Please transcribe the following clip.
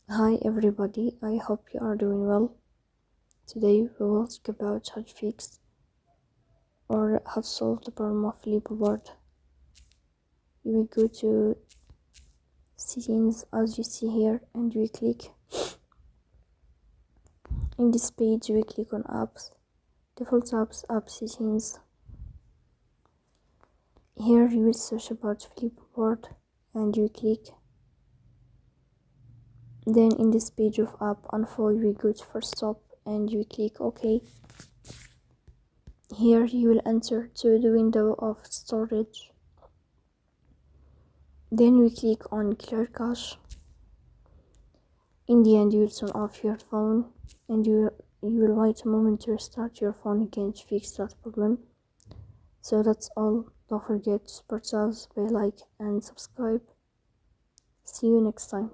Hi everybody, I hope you are doing well. Today we will talk about how to fix or how to solve the problem of Flipboard. You will go to settings as you see here and you click. In this page you click on apps, default apps, app settings. Here you will search about Flipboard and you click. Then in this page of app info you will go to first stop and you click OK. Here you will enter to the window of storage. Then we click on clear cache. In the end you will turn off your phone and you will wait a moment to restart your phone again to fix that problem. So that's all. Don't forget to support us by like and subscribe. See you next time.